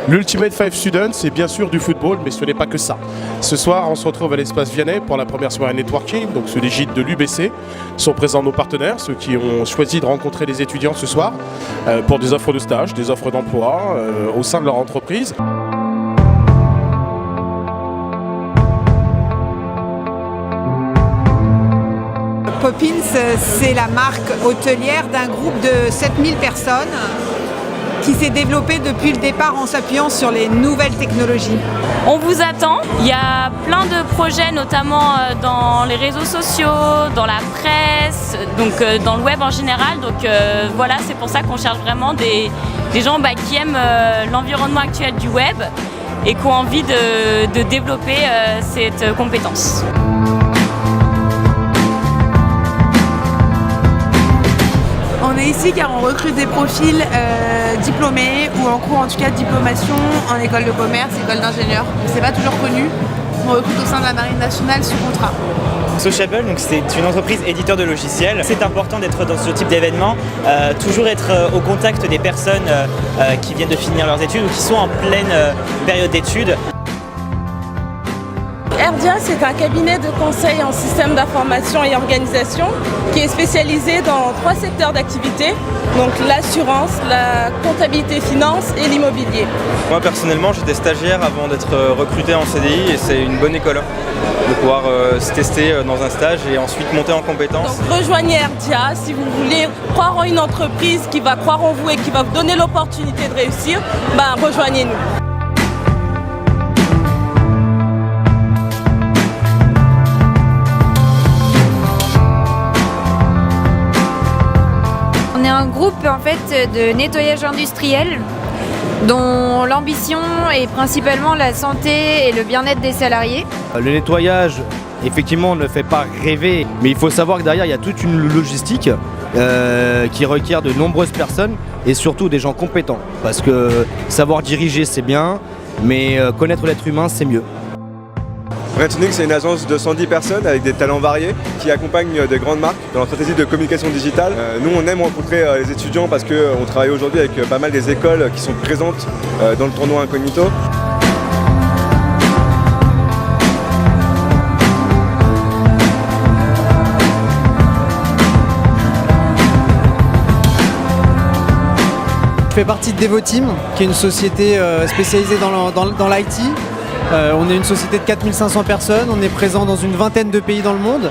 L'Ultimate 5 Students, c'est bien sûr du football, mais ce n'est pas que ça. Ce soir, on se retrouve à l'espace Vianney pour la première soirée networking, donc sous l'égide de l'UBC. Sont présents nos partenaires, ceux qui ont choisi de rencontrer les étudiants ce soir pour des offres de stage, des offres d'emploi au sein de leur entreprise. Poppins, c'est la marque hôtelière d'un groupe de 7000 personnes qui s'est développé depuis le départ en s'appuyant sur les nouvelles technologies. On vous attend, il y a plein de projets notamment dans les réseaux sociaux, dans la presse, donc dans le web en général. Donc voilà, c'est pour ça qu'on cherche vraiment des gens qui aiment l'environnement actuel du web et qui ont envie de développer cette compétence. On est ici car on recrute des profils diplômés ou en cours en tout cas de diplomation en école de commerce, école d'ingénieur. C'est pas toujours connu. On recrute au sein de la Marine nationale sous contrat. Sociable, donc c'est une entreprise éditeur de logiciels. C'est important d'être dans ce type d'événement, toujours être au contact des personnes qui viennent de finir leurs études ou qui sont en pleine période d'études. Erdia, c'est un cabinet de conseil en système d'information et organisation qui est spécialisé dans 3 secteurs d'activité, donc l'assurance, la comptabilité finance et l'immobilier. Moi personnellement, j'étais stagiaire avant d'être recruté en CDI et c'est une bonne école de pouvoir se tester dans un stage et ensuite monter en compétences. Donc rejoignez Erdia si vous voulez croire en une entreprise qui va croire en vous et qui va vous donner l'opportunité de réussir, rejoignez-nous. On est un groupe en fait de nettoyage industriel dont l'ambition est principalement la santé et le bien-être des salariés. Le nettoyage, effectivement, ne fait pas rêver, mais il faut savoir que derrière, il y a toute une logistique qui requiert de nombreuses personnes et surtout des gens compétents. Parce que savoir diriger, c'est bien, mais connaître l'être humain, c'est mieux. Redtunic, c'est une agence de 110 personnes avec des talents variés qui accompagnent des grandes marques dans leur stratégie de communication digitale. Nous, on aime rencontrer les étudiants parce qu'on travaille aujourd'hui avec pas mal des écoles qui sont présentes dans le tournoi Incognito. Je fais partie de Devoteam, qui est une société spécialisée dans l'IT. On est une société de 4500 personnes, on est présent dans une vingtaine de pays dans le monde.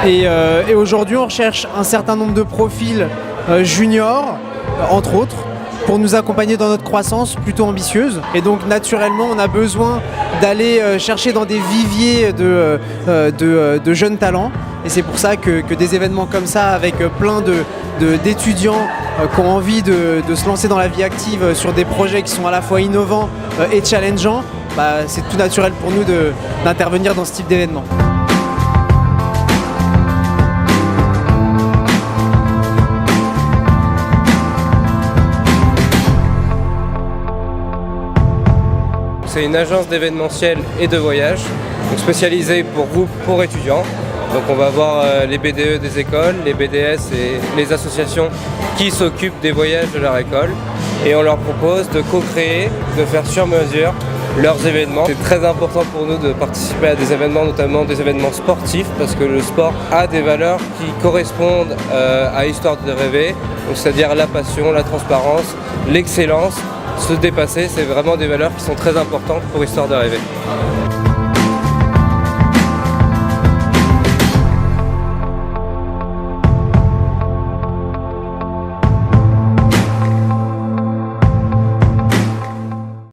Et aujourd'hui, on recherche un certain nombre de profils juniors, entre autres, pour nous accompagner dans notre croissance plutôt ambitieuse. Et donc, naturellement, on a besoin d'aller chercher dans des viviers de jeunes talents. Et c'est pour ça que des événements comme ça, avec plein d'étudiants qui ont envie de se lancer dans la vie active sur des projets qui sont à la fois innovants et challengeants, c'est tout naturel pour nous d'intervenir dans ce type d'événement. C'est une agence d'événementiel et de voyage, donc spécialisée pour groupes, pour étudiants. Donc on va avoir les BDE des écoles, les BDS et les associations qui s'occupent des voyages de leur école. Et on leur propose de co-créer, de faire sur mesure leurs événements. C'est très important pour nous de participer à des événements, notamment des événements sportifs, parce que le sport a des valeurs qui correspondent à Histoire de rêver, c'est-à-dire la passion, la transparence, l'excellence, se dépasser. C'est vraiment des valeurs qui sont très importantes pour Histoire de rêver.